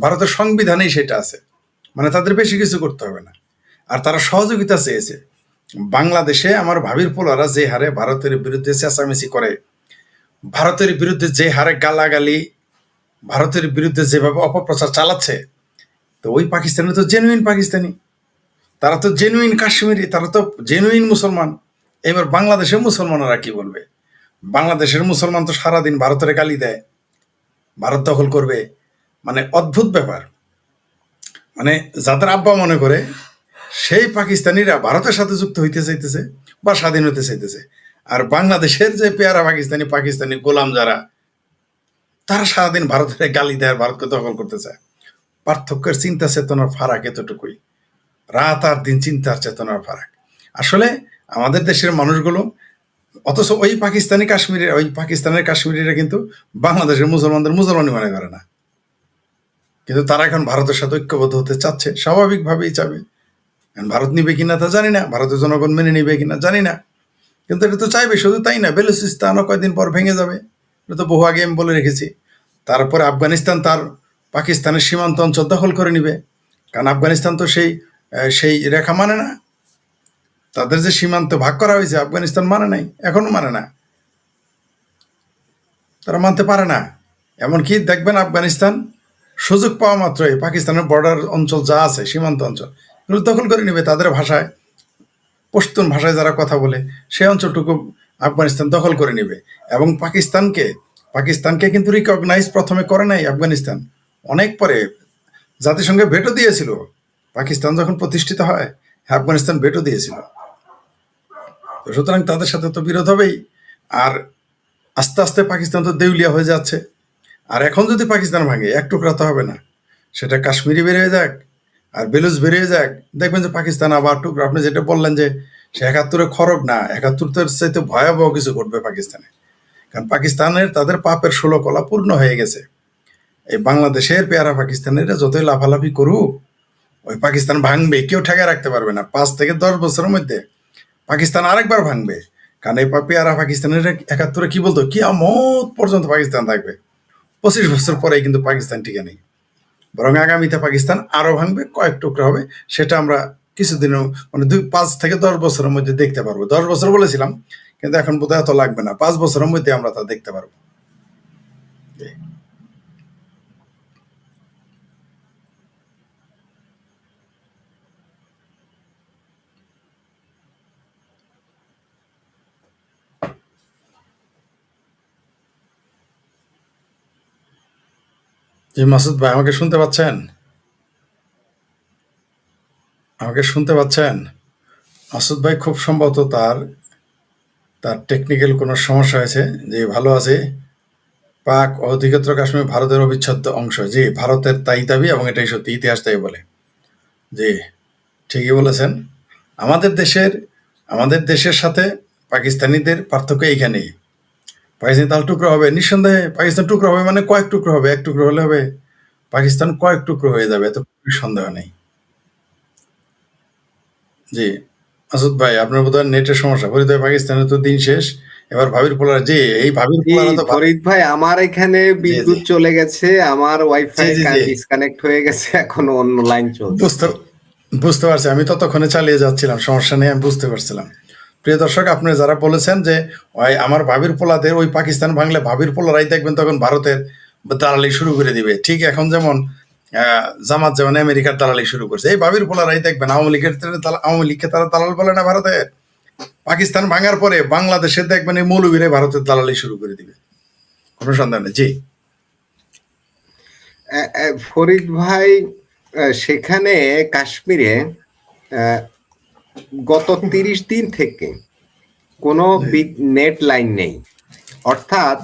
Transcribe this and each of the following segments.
ভারতের সংবিধানেই সেটা আছে, মানে তাদের বেশি কিছু করতে হবে না। আর তারা সহযোগিতা চেয়েছে। বাংলাদেশে আমার ভাবির পোলারা যে হারে ভারতের বিরুদ্ধে চেঁচামেচি করে, ভারতের বিরুদ্ধে যে হারে গালাগালি, ভারতের বিরুদ্ধে যেভাবে অপপ্রচার চালাচ্ছে, তো ওই পাকিস্তানি তো জেনুইন পাকিস্তানি, তারা তো জেনুইন কাশ্মীরি, তারা তো জেনুইন মুসলমান। এবার বাংলাদেশের মুসলমানরা কি বলবে? বাংলাদেশের মুসলমান তো সারাদিন ভারতের গালি দেয়, ভারত দখল করবে, মানে অদ্ভুত ব্যাপার। মানে যাদের আব্বা মনে করে সেই পাকিস্তানিরা ভারতের সাথে যুক্ত হইতে চাইতেছে বা স্বাধীন হতে চাইতেছে, আর বাংলাদেশের যে পেয়ারা পাকিস্তানি পাকিস্তানি গোলাম যারা, তারা সারাদিন ভারতের গালি দেয়, ভারতকে দখল করতে চায়। পার্থক্যের চিন্তা চেতনার ফারাক এতটুকুই, রাত আর দিন চিন্তার চেতনার ফারাক। আসলে আমাদের দেশের মানুষগুলো, অথচ ওই পাকিস্তানি কাশ্মীরি, ওই পাকিস্তানের কাশ্মীরিরা কিন্তু বাংলাদেশের মুসলমানদের মুসলমানই মনে করে না, কিন্তু তারা এখন ভারতের সাথে ঐক্যবদ্ধ হতে চাচ্ছে, স্বাভাবিকভাবেই চাবে। ভারত নিবে কিনা তা জানি না, ভারতের জনগণ মেনে নিবে কিনা জানি না, কিন্তু এটা তো চাইবে। শুধু তাই না, বেলুচিস্তানও কয়েকদিন পর ভেঙে যাবে, এটা তো বহু আগে আমি বলে রেখেছি। তারপরে আফগানিস্তান তার পাকিস্তানের সীমান্ত অঞ্চল দখল করে নিবে, কারণ আফগানিস্তান তো সেই রেখা মানে না। তাদের যে সীমান্ত ভাগ করা হয়েছে আফগানিস্তান মানে নাই, এখনো মানে না, তারা মানতে পারে না। এমনকি দেখবেন আফগানিস্তান সুযোগ পাওয়া মাত্রই পাকিস্তানের বর্ডার অঞ্চল যা আছে, সীমান্ত অঞ্চল, এগুলো দখল করে নিবে। তাদের ভাষায়, পশতুন ভাষায় যারা কথা বলে, সেই অঞ্চলটুকু আফগানিস্তান দখল করে নিবে। এবং পাকিস্তানকে কিন্তু রিকগনাইজ প্রথমে করে নাই আফগানিস্তান, অনেক পরে জাতিসংঘে ভেটো দিয়েছিল। পাকিস্তান যখন প্রতিষ্ঠিত হয়, আফগানিস্তান ভেটো দিয়েছিল। সুতরাং তাদের সাথে তো বিরোধ হবেই। আর আস্তে আস্তে পাকিস্তান তো দেউলিয়া হয়ে যাচ্ছে। আর এখন যদি পাকিস্তান ভাঙে, এক টুকরা তো হবে না, সেটা কাশ্মীরি বেরিয়ে যাক আর বেলুচ বেরিয়ে যাক, দেখবেন যে পাকিস্তান আবার টুকরা। আপনি যেটা বললেন যে সে ৭১-এ খরগ না, ৭১-এর চাইতে ভয়াবহ কিছু ঘটবে পাকিস্তানে। কারণ পাকিস্তানের তাদের পাপের ১৬ কলা পূর্ণ হয়ে গেছে। এই বাংলাদেশের পেয়ারা পাকিস্তানিরা যতই লাফালাফি করুক, ওই পাকিস্তান ভাঙবে, কেউ ঠেকায় রাখতে পারবে না। ৫ থেকে ১০ বছরের মধ্যে পাকিস্তান আরেকবার ভাঙবে। কারণ এই পেয়ারা পাকিস্তানের ৭১-এ কি বলতো, কিয়ামত পর্যন্ত পাকিস্তান থাকবে। ২৫ বছর পরে কিন্তু পাকিস্তান টিকে নেই, বরং আগামীতে পাকিস্তান আরো ভাঙবে, কয়েক টুকরা হবে। সেটা আমরা কিছুদিনও, মানে ৫ থেকে ১০ বছরের মধ্যে দেখতে পারবো। ১০ বছর বলেছিলাম, কিন্তু এখন বোধহয় এত লাগবে না, ৫ বছরের মধ্যে আমরা তা দেখতে পারবো। জি মাসুদ ভাই, আমাকে শুনতে পাচ্ছেন? আমাকে শুনতে পাচ্ছেন? মাসুদ ভাই খুব সম্ভবত তার টেকনিক্যাল কোনো সমস্যা হয়েছে। যে ভালো আছে, পাক অধিক্ষেত্র কাশ্মীর ভারতের অবিচ্ছেদ্য অংশ। জি, ভারতের তাই দাবি, এবং এটাই সত্যি, ইতিহাস তাই বলে। জি, ঠিকই বলেছেন। আমাদের দেশের সাথে পাকিস্তানিদের পার্থক্য এইখানেই। পাকিস্তান তাহলে টুকরো হবে, নিঃসন্দেহে পাকিস্তান টুকরো হবে, মানে কয়েক টুকরো হবে, এক টুকরো হলে হবে, পাকিস্তান কয়েক টুকরো হয়ে যাবে, এত সন্দেহ নেই। জি মাসুদ ভাই, আপনার বোধহয় নেটের সমস্যা। বোধহয় পাকিস্তানের তো দিন শেষ, এবার ভাবির পোলারা। জি, এই ভাবির পোলারা তো ফরিদ ভাই, আমার এখানে জি জি বিদ্যুৎ চলে গেছে, আমার জি ওয়াইফাই জি জি ডিসকানেক্ট হয়ে গেছে, এখন অন্য লাইন চলছে। বুঝতে বুঝতে পারছি, আমি ততক্ষণে চালিয়ে যাচ্ছিলাম, সমস্যা নেই, আমি বুঝতে পারছিলাম। প্রিয় দর্শক, আপনি যারা বলেছেন যে ওই আমার ভাবির পোলাদের ওই পাকিস্তান ভাঙলে ভাবির পোলারাই দেখবেন তখন ভারতের দালালি শুরু করে দিবে, ঠিক এখন যেমন জামাত যেমন আমেরিকার দালালি শুরু করছে, এই ভাবির পোলারাই দেখবেন আওয়ামী লীগকে তারা দালাল বলে না ভারতের। পাকিস্তান ভাঙার পরে বাংলাদেশে দেখবেন এই মৌলবীরাই ভারতের দালালি শুরু করে দিবে, কোনো সন্দেহ নেই। জি ফরিদ ভাই, সেখানে কাশ্মীরে গত ৩০ দিন থেকে কোনো নেট লাইন নেই, অর্থাৎ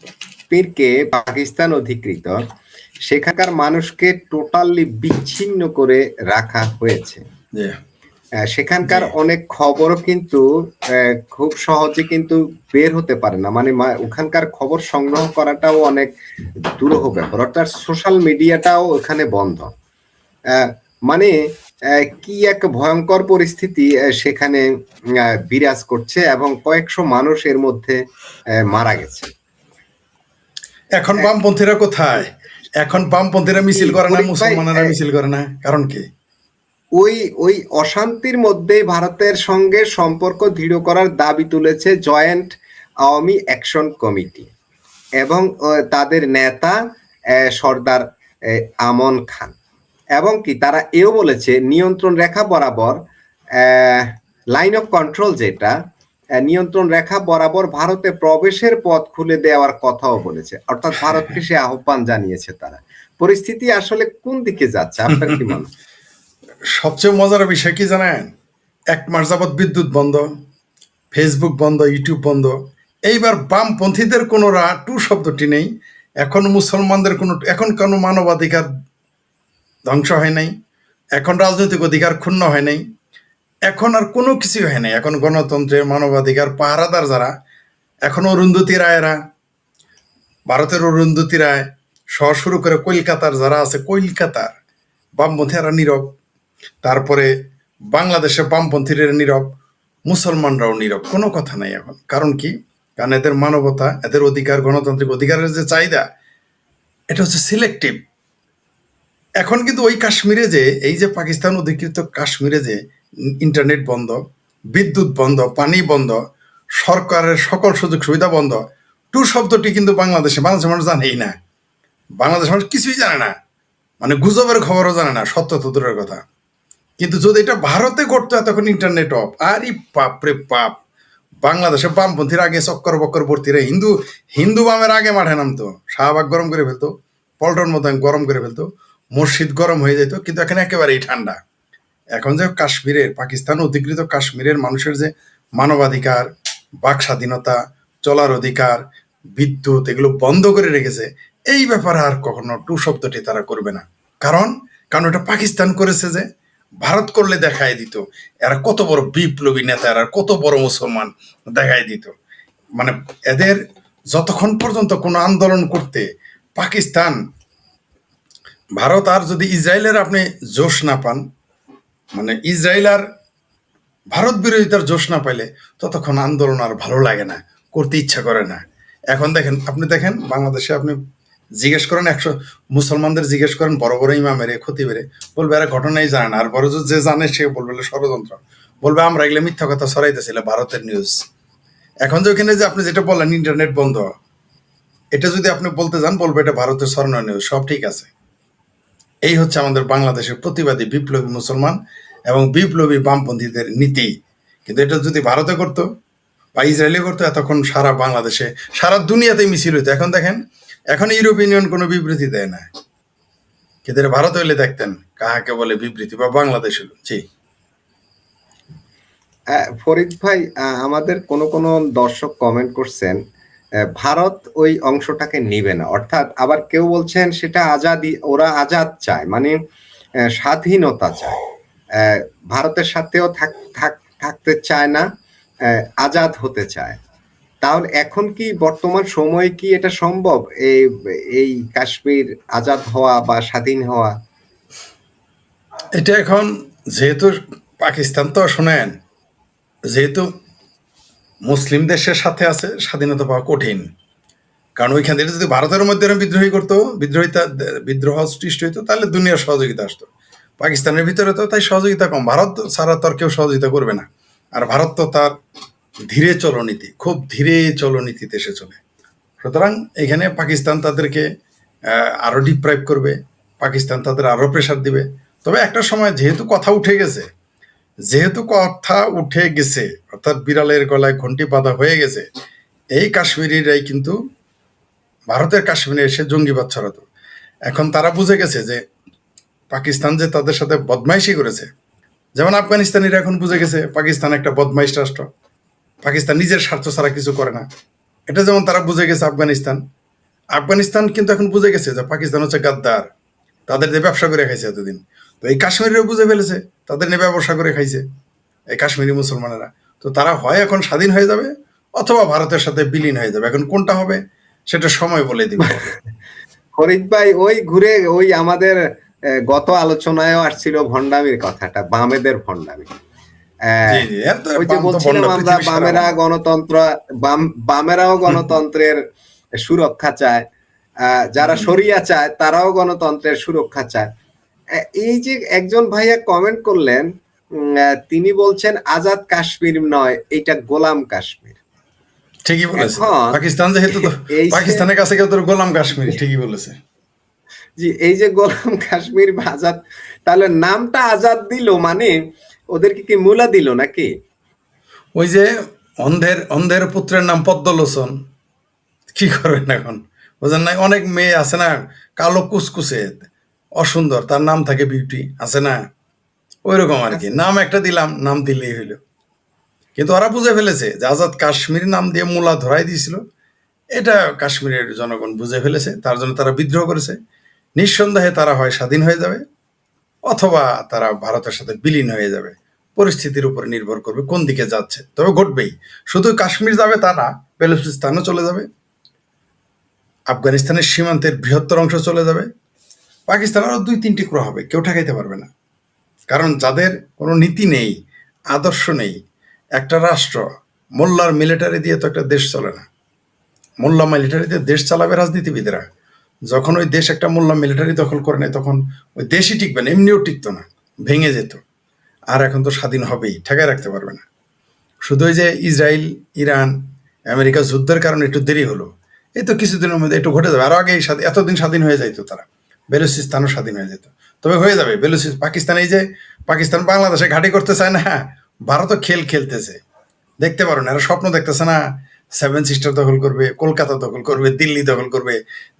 কাশ্মীরকে পাকিস্তান অধিকৃত, সেখানকার মানুষকে টোটালি বিচ্ছিন্ন করে রাখা হয়েছে। জি সেখানকার অনেক খবরও কিন্তু খুব সহজে কিন্তু বের হতে পারে না, মানে ওখানকার খবর সংগ্রহ করাটাও অনেক দুরূহ ব্যাপার, অর্থাৎ সোশ্যাল মিডিয়াটাও ওখানে বন্ধ। মানে কি এক ভয়ঙ্কর পরিস্থিতি সেখানে বিরাজ করছে, এবং কয়েকশো মানুষ এর মধ্যে মারা গেছে। এখন বামপন্থীরা কোথায়? এখন বামপন্থীরা মিছিল করে না, ফরিদ ভাই, মুসলমানেরা মিছিল করে না, কারণ কি? ওই ওই অশান্তির মধ্যেই ভারতের সঙ্গে সম্পর্ক দৃঢ় করার দাবি তুলেছে জয়েন্ট আওয়ামী অ্যাকশন কমিটি এবং তাদের নেতা সর্দার আমন খান, এবং কি তারা এও বলেছে নিয়ন্ত্রণ রেখা বরাবর লাইন অফ কন্ট্রোল, যেটা নিয়ন্ত্রণ রেখা বরাবর ভারতে প্রবেশের পথ খুলে দেওয়ার কথাও বলেছে, অর্থাৎ ভারতকে সে আহ্বান জানিয়েছে তারা। পরিস্থিতি আসলে কোন দিকে যাচ্ছে আপনার কি মনে হয়? সবচেয়ে মজার বিষয় কি জানেন? 1 মাস যাবৎ বিদ্যুৎ বন্ধ, ফেসবুক বন্ধ, ইউটিউব বন্ধ। এইবার বামপন্থীদের কোনো টু শব্দটি নেই। এখন মুসলমানদের কোনো মানবাধিকার ধ্বংস হয় নাই, এখন রাজনৈতিক অধিকার ক্ষুণ্ণ হয় নাই, এখন আর কোনো কিছুই হয় নাই। এখন গণতন্ত্রের মানবাধিকার পাহারাদার যারা, এখন অরুন্ধতী রায়েরা, ভারতের অরুন্ধতী রায় সহ শুরু করে কলকাতার যারা আছে, কলকাতার বামপন্থীরা নীরব। তারপরে বাংলাদেশে বামপন্থীরা নীরব, মুসলমানরাও নীরব, কোনো কথা নাই এখন। কারণ কি? কারণ এদের মানবতা, এদের অধিকার, গণতান্ত্রিক অধিকারের যে চাহিদা, এটা হচ্ছে সিলেক্টিভ। এখন কিন্তু ওই কাশ্মীরে যে, এই যে পাকিস্তান অধিকৃত কাশ্মীরে যে ইন্টারনেট বন্ধ, বিদ্যুৎ বন্ধ, পানি বন্ধ, সরকারের সকল সুযোগ সুবিধা বন্ধ, টু শব্দটি কিন্তু বাংলাদেশের মানুষ জানেই না। বাংলাদেশের মানুষ কিছুই জানে না, মানে গুজবের খবরও জানে না, সত্য তো দূরের কথা। কিন্তু যদি এটা ভারতে করতো এতক্ষণ ইন্টারনেট অফ, আরে পাপ রে পাপ। বাংলাদেশে বামপন্থীর আগে চক্কর বক্কর ভর্তিরা হিন্দু বামের আগে মাঠে নামতো, শাহবাগ গরম করে ফেলতো, পল্টন মতো গরম করে ফেলতো, মসজিদ গরম হয়ে যেত। কিন্তু এখানে একেবারেই ঠান্ডা। এখন যে কাশ্মীরের, পাকিস্তান অধিকৃত কাশ্মীরের মানুষের যে মানবাধিকার, বাক স্বাধীনতা, চলার অধিকার, বিদ্যুৎ, এগুলো বন্ধ করে রেখেছে, এই ব্যাপারে আর কখনো টু শব্দটি তারা করবে না। কারণ এটা পাকিস্তান করেছে, যে ভারত করলে দেখাই দিত এরা কত বড় বিপ্লবী নেতা, এরা কত বড় মুসলমান দেখাই দিত। মানে এদের যতক্ষণ পর্যন্ত কোনো আন্দোলন করতে পাকিস্তান, ভারত আর যদি ইসরায়েলের আপনি জোশ না পান, মানে ইসরায়েল আর ভারত বিরোধিতার জোশ না পাইলে, ততক্ষণ আন্দোলন আর ভালো লাগে না, করতে ইচ্ছা করে না। এখন আপনি দেখেন বাংলাদেশে, আপনি জিজ্ঞেস করেন মুসলমানদের জিজ্ঞেস করেন বড় বড় ইমামের, খতিবেরে, বলবে এরা ঘটনাই জানে না। আর বড় যে জানে সে বলবে ষড়যন্ত্র, বলবে আমরা এগুলো মিথ্যা কথা ছড়াইতেছিল, ভারতের নিউজ। এখন যে ওখানে যে আপনি যেটা বললেন ইন্টারনেট বন্ধ, এটা যদি আপনি বলতে যান, বলবে এটা ভারতের ছড়ানো নিউজ, সব ঠিক আছে। এই হচ্ছে আমাদের বাংলাদেশের প্রতিবাদী বিপ্লবী মুসলমান এবং বিপ্লবী বামপন্থীদের নীতি। কিন্তু এটা যদি ভারতে করতো বা ইসরায়েলে করতো, এতক্ষণ সারা বাংলাদেশে, সারা দুনিয়াতে মিছিল হইতো। এখন দেখেন, এখন ইউরোপিয়ান ইউনিয়ন কোনো বিবৃতি দেয় না, কিন্তু এটা ভারত হইলে দেখতেন কাহাকে বলে বিবৃতি, বা বাংলাদেশ হলো। জি ফরিদ ভাই, আমাদের কোন কোন দর্শক কমেন্ট করছেন ভারত ওই অংশটাকে নিবে না, অর্থাৎ আবার কেউ বলছেন সেটা আজাদি, ওরা আজাদ চায়, মানে স্বাধীনতা চায়, ভারতের সাথেও থাকতে চায় না, আজাদ হতে চায়। তাহলে এখন কি বর্তমান সময়ে কি এটা সম্ভব, এই কাশ্মীর আজাদ হওয়া বা স্বাধীন হওয়া? এটা এখন যেহেতু পাকিস্তান, তো শোনেন, যেহেতু মুসলিম দেশের সাথে আছে, স্বাধীনতা পাওয়া কঠিন। কারণ ওইখান থেকে যদি ভারতের মধ্যে বিদ্রোহী করতো, বিদ্রোহ সৃষ্টি হইতো, তাহলে দুনিয়ার সহযোগিতা আসতো। পাকিস্তানের ভিতরে তো তাই সহযোগিতা কম, ভারত ছাড়া তো আর কেউ সহযোগিতা করবে না। আর ভারত তো তার ধীরে চলনীতি, খুব ধীরে চলনীতিতে সে চলে। সুতরাং এখানে পাকিস্তান তাদেরকে আরো ডিপ্রাইভ করবে, পাকিস্তান তাদের আরো প্রেশার দিবে। তবে একটা সময় যেহেতু কথা উঠে গেছে, অর্থাৎ বিড়ালের গলায় ঘন্টি বাঁধা হয়ে গেছে, এই কাশ্মীরিরাই কিন্তু ভারতের কাশ্মীরে এসে জঙ্গিবাদ ছড়াতো। এখন তারা বুঝে গেছে যে পাকিস্তান যে তাদের সাথে বদমাইশি করেছে, যেমন আফগানিস্তানিরা এখন বুঝে গেছে পাকিস্তান একটা বদমাইশ রাষ্ট্র, পাকিস্তান নিজের স্বার্থ ছাড়া কিছু করে না। এটা যেমন তারা বুঝে গেছে আফগানিস্তান কিন্তু এখন বুঝে গেছে যে পাকিস্তান হচ্ছে গাদ্দার, তাদের যে ব্যবসা করে খাইছে এতদিন। তো এই কাশ্মীরিরাও বুঝে ফেলেছে তাদের নিয়ে ব্যবসা করে খাইছে এই কাশ্মীরি মুসলমানেরা। তো তারা হয় এখন স্বাধীন হয়ে যাবে, অথবা ভারতের সাথে বিলীন হয়ে যাবে। এখন কোনটা হবে সেটা সময় বলে দিবে। ফরিদ ভাই, ওই ঘুরে ওই আমাদের গত আলোচনায়ও আসছিল ভণ্ডামির কথাটা, বামেদের ভণ্ডামি। ওই যে বলছিলাম আমরা বামেরাও গণতন্ত্রের সুরক্ষা চায়, যারা শরিয়া চায় তারাও গণতন্ত্রের সুরক্ষা চায়। এই যে একজন ভাইয়া কমেন্ট করলেন, তিনি বলছেন আজাদ কাশ্মীর নয়, এটা গোলাম কাশ্মীর। ঠিকই বলেছে, এখন পাকিস্তান যেহেতু তো এই যে পাকিস্তানের কাছে কেউ তোর গোলাম কাশ্মীর, ঠিকই বলেছে। জি, এই যে গোলাম কাশ্মীর বা আজাদ, তাহলে নামটা আজাদ দিল মানে ওদেরকে কি মুলা দিল নাকি? ওই যে অন্ধের পুত্রের নাম পদ্মলোচন, কি করবেন এখন, বুঝেন না? অনেক মেয়ে আছে না, কালো কুচকুচে অসুন্দর, তার নাম থাকে বিউটি, আছে না? ওই রকম আর কি, আচ্ছা, নাম একটা দিলাম, নাম দিলেই হইল। কিন্তু ওরা বুঝে ফেলেছে যে আজাদ কাশ্মীর নাম দিয়ে মূলা ধরাই দিয়েছিল, এটা কাশ্মীরের জনগণ বুঝে ফেলেছে, তার জন্য তারা বিদ্রোহ করেছে। নিঃসন্দেহে তারা হয় স্বাধীন হয়ে যাবে, অথবা তারা ভারতের সাথে বিলীন হয়ে যাবে। পরিস্থিতির উপর নির্ভর করবে কোন দিকে যাচ্ছে, তবে ঘটবেই। শুধু কাশ্মীর যাবে তা না, বেলুচিস্তানও চলে যাবে, আফগানিস্তানের সীমান্তের বৃহত্তর অংশ চলে যাবে, পাকিস্তান আরও 2-3 টুকরো হবে, কেউ ঠেকাইতে পারবে না। কারণ যাদের কোনো নীতি নেই, আদর্শ নেই, একটা রাষ্ট্র, মোল্লার মিলিটারি দিয়ে তো একটা দেশ চলে না। মোল্লা মিলিটারি দিয়ে দেশ চালাবে রাজনীতিবিদেরা। যখন ওই দেশ একটা মোল্লা মিলিটারি দখল করে নেয়, তখন ওই দেশই টিকবে না, এমনিও টিকতো না, ভেঙে যেত। আর এখন তো স্বাধীন হবেই, ঠেকায় রাখতে পারবে না। শুধু ওই যে ইসরায়েল, ইরান, আমেরিকা যুদ্ধের কারণে একটু দেরি হলো, এই তো কিছুদিনের মধ্যে একটু ঘটে যাবে। আরো আগে এতদিন স্বাধীন হয়ে যাইতো তারা, বেলুচিস্তানও স্বাধীন হয়ে যেত। তবে হয়ে যাবে পাকিস্তান, এই যে পাকিস্তান বাংলাদেশে ঘাঁটি করতে চায় না, ভারতও খেলতেছে, দেখতে পারো না, এরা স্বপ্ন দেখতেছে না সেভেন সিস্টার দখল করবে, কলকাতা দখল করবে, দিল্লি দখল করবে।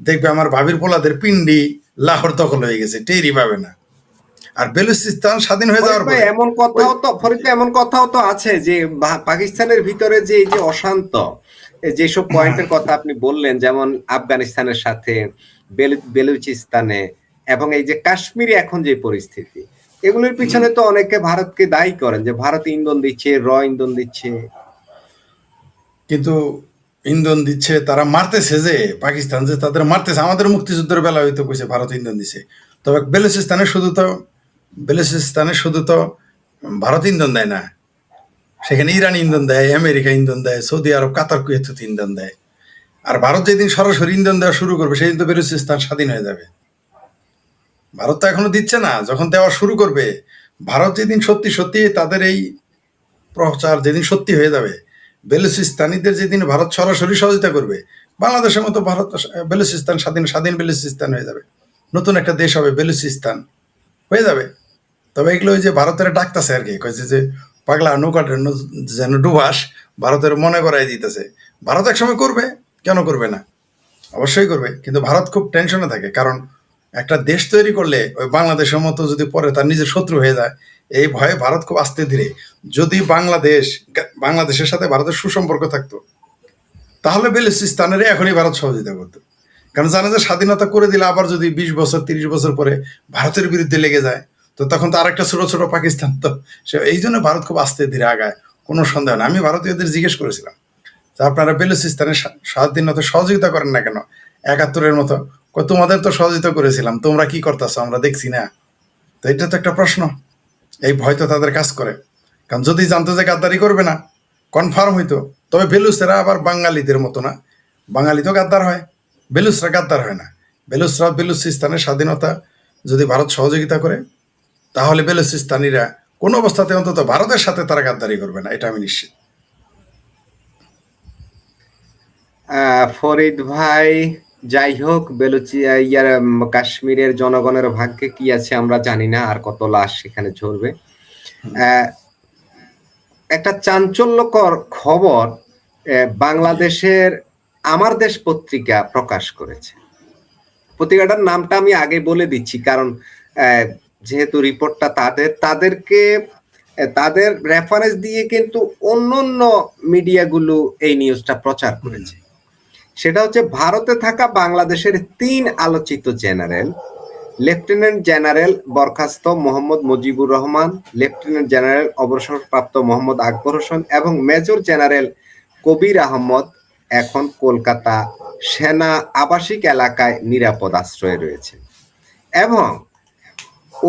দেখবে আমার ভাবির পোলাদের পিন্ডি, লাহোর দখল হয়ে গেছে, টেরই পাবে না। আর বেলুচিস্তান স্বাধীন হয়ে যাওয়ার পরে এমন কথাও তো আছে যে পাকিস্তানের ভিতরে যে এই যে অশান্ত যেসব পয়েন্টের কথা আপনি বললেন, যেমন আফগানিস্তানের সাথে, বেলুচিস্তানে, এবং এই যে কাশ্মীরে এখন যে পরিস্থিতি, এগুলোর পিছনে তো অনেকে ভারতকে দায়ী করেন যে ভারত ইন্ধন দিচ্ছে, ইন্ধন দিচ্ছে। কিন্তু ইন্ধন দিচ্ছে, তারা মারতেছে, যে পাকিস্তান যে তাদের মারতেছে, আমাদের মুক্তিযুদ্ধের বেলা হয়তো কইছে ভারত ইন্ধন দিছে। তবে বেলুচিস্তানে শুধু তো ভারত ইন্ধন দেয় না, সেখানে ইরান ইন্ধন দেয়, আমেরিকা ইন্ধন দেয়, সৌদি আরব, কাতার, কুয়েত ইন্ধন দেয়। আর ভারত যেদিন সরাসরি ইন্ধন দেওয়া শুরু করবে, সেদিন তো বেলুচিস্তান স্বাধীন হয়ে যাবে। ভারত তো এখনো দিচ্ছে না, যখন দেওয়া শুরু করবে, ভারত যেদিন সত্যি সত্যি তাদের এই প্রচার যেদিন সত্যি হয়ে যাবে, বেলুচিস্তানিদের যেদিন ভারত সরাসরি সহযোগিতা করবে, বাংলাদেশের মতো ভারত, বেলুচিস্তান স্বাধীন বেলুচিস্তান হয়ে যাবে, নতুন একটা দেশ হবে বেলুচিস্তান, হয়ে যাবে। তবে এগুলো ওই যে ভারতের ডাকতেছে আর কি, কয়েছে যে পাগলা নৌকাটা যেন ডুবাস, ভারতের মনে করাই দিতেছে। ভারত একসময় করবে, কেন করবে না, অবশ্যই করবে। কিন্তু ভারত খুব টেনশনে থাকে, কারণ একটা দেশ তৈরি করলে ওই বাংলাদেশের মতো যদি পরে তার নিজের শত্রু হয়ে যায়, এই ভয়ে ভারত খুব আস্তে ধীরে, যদি বাংলাদেশের সাথে ভারতের সুসম্পর্ক থাকতো, তাহলে বেলুচিস্তানের এখনই ভারত সহযোগিতা করতো। কারণ জানে যে স্বাধীনতা করে দিলে আবার যদি 20 বছর 30 বছর পরে ভারতের বিরুদ্ধে লেগে যায়, তো তখন তো আরেকটা ছোট ছোট পাকিস্তান, তো সে এই জন্য ভারত খুব আস্তে ধীরে আগায়, কোনো সন্দেহ না। আমি ভারতীয়দের জিজ্ঞেস করেছিলাম যে আপনারা বেলুচিস্তানের স্বাধীনতা সহযোগিতা করেন না কেন, 71-এর মতো? তোমাদের তো সহযোগিতা করেছিলাম, তোমরা কি করতেছো আমরা দেখছি না। তো এটা তো একটা প্রশ্ন, এই ভয় তো তাদের কাজ করে। কারণ যদি জানতো যে গাদ্দারি করবে না, কনফার্ম হইতো। তবে বেলুচরা আবার বাঙালিদের মতো না, বাঙালি তো গাদ্দার হয়, বেলুচরা গাদ্দার হয় না। বেলুচিস্তানের স্বাধীনতা যদি ভারত সহযোগিতা করে, তাহলে বেলুচিস্তানিরা কোনো অবস্থাতে অন্তত ভারতের সাথে তারা গাদ্দারি করবে না, এটা আমি নিশ্চিত। ফরিদ ভাই, যাই হোক, কাশ্মীরের জনগণের ভাগ্যে কি আছে আমরা জানি না, আর কত লাশ সেখানে ঝরবে। একটা চাঞ্চল্যকর খবর বাংলাদেশের আমার দেশ পত্রিকা প্রকাশ করেছে। পত্রিকাটার নামটা আমি আগে বলে দিচ্ছি, কারণ যেহেতু রিপোর্টটা তাদের রেফারেন্স দিয়ে কিন্তু অন্য মিডিয়াগুলো এই নিউজটা প্রচার করেছে। সেটা হচ্ছে, ভারতে থাকা বাংলাদেশের 3 আলোচিত জেনারেল, লেফটেন্যান্ট জেনারেল বরখাস্ত মোহাম্মদ মুজিবুর রহমান, লেফটেন্যান্ট জেনারেল অবসরপ্রাপ্ত মোহাম্মদ আকবর হোসেন এবং মেজর জেনারেল কবির আহমদ এখন কলকাতা সেনা আবাসিক এলাকায় নিরাপদ আশ্রয়ে রয়েছে। এবং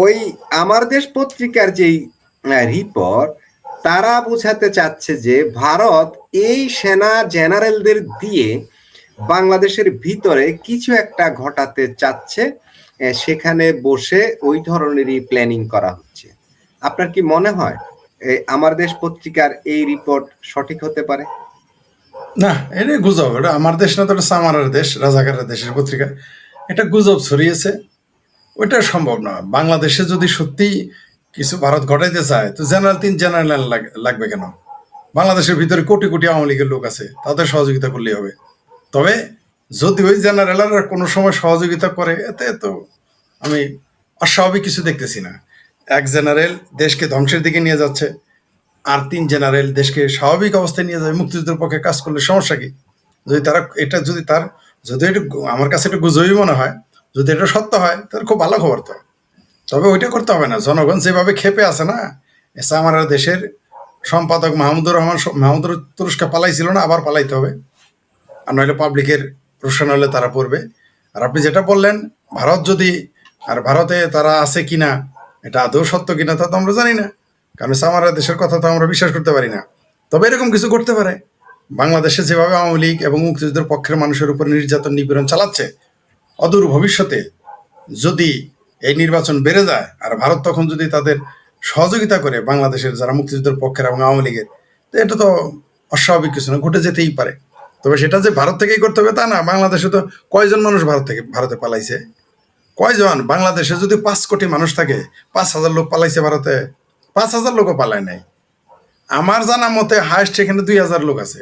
ওই আমার দেশ পত্রিকার যেই রিপোর্ট, তারা বোঝাতে চাচ্ছে যে ভারত এই সেনা জেনারেলদের দিয়ে বাংলাদেশের ভিতরে কিছু একটা ঘটাতে চাচ্ছে, সেখানে বসে ওই ধরনেরই প্ল্যানিং করা হচ্ছে। আপনার কি মনে হয় আমার দেশ পত্রিকার এই রিপোর্ট সঠিক হতে পারে? না, এটা গুজব। এটা আমার দেশ না, তো এটা সামারের দেশ, রাজাকারের দেশের পত্রিকা। এটা গুজব ছড়িয়েছে, ওইটা সম্ভব না। বাংলাদেশে যদি সত্যি কিছু ভারত ঘটাইতে চায়, তো জেনারেল 3 জেনারেল লাগবে কেন? বাংলাদেশের ভিতরে কোটি কোটি আওয়ামী লীগের লোক আছে, তাদের সহযোগিতা করলেই হবে। তবে যদি ওই জেনারেলরা কোনো সময় সহযোগিতা করে, এতে তো আমি অস্বাভাবিক কিছু দেখতেছি না। এক জেনারেল দেশকে ধ্বংসের দিকে নিয়ে যাচ্ছে, আর 3 জেনারেল দেশকে স্বাভাবিক অবস্থায় নিয়ে যাবে। মুক্তিযুদ্ধের পক্ষে কাজ করলে সমস্যা কি? যদি তারা এটা যদি তার যদি এটা আমার কাছে এটা গুজবই মনে হয়, যদি এটা সত্য হয় তাহলে খুব ভালো খবর তো। তবে ওইটা করতে হবে না। জনগণ যেভাবে ক্ষেপে আছে না, এসে আমার দেশের সম্পাদক মাহমুদুর তুরস্কে পালাইছিল না, আবার পালাইতে হবে। আর নইলে পাবলিকের প্রশ্ন হলে তারা পড়বে। আর আপনি যেটা বললেন, ভারত যদি, আর ভারতে তারা আছে কিনা, এটা আদৌ সত্য কিনা তা তো আমরা জানি না, কারণ আমার দেশের কথা তো আমরা বিশ্বাস করতে পারি না। তবে এরকম কিছু করতে পারে। বাংলাদেশে যেভাবে আওয়ামী লীগ এবং মুক্তিযুদ্ধের পক্ষের মানুষের উপর নির্যাতন নিপীড়ন চালাচ্ছে, অদূর ভবিষ্যতে যদি এই নির্বাচন বেড়ে যায়, আর ভারত তখন যদি তাদের সহযোগিতা করে বাংলাদেশের যারা মুক্তিযুদ্ধের পক্ষের এবং আওয়ামী লীগের, তো এটা তো অস্বাভাবিক কিছু না, ঘটে যেতেই পারে। তবে সেটা যে ভারত থেকেই করতে হবে তা না। বাংলাদেশে তো কয়জন মানুষ ভারতে পালাইছে? কয়জন? বাংলাদেশে যদি 5 কোটি মানুষ থাকে, 5,000 লোক পালাইছে ভারতে? 5,000 লোকও পালায় নাই। আমার জানা মতে হাইস্ট এখানে 2,000 লোক আছে।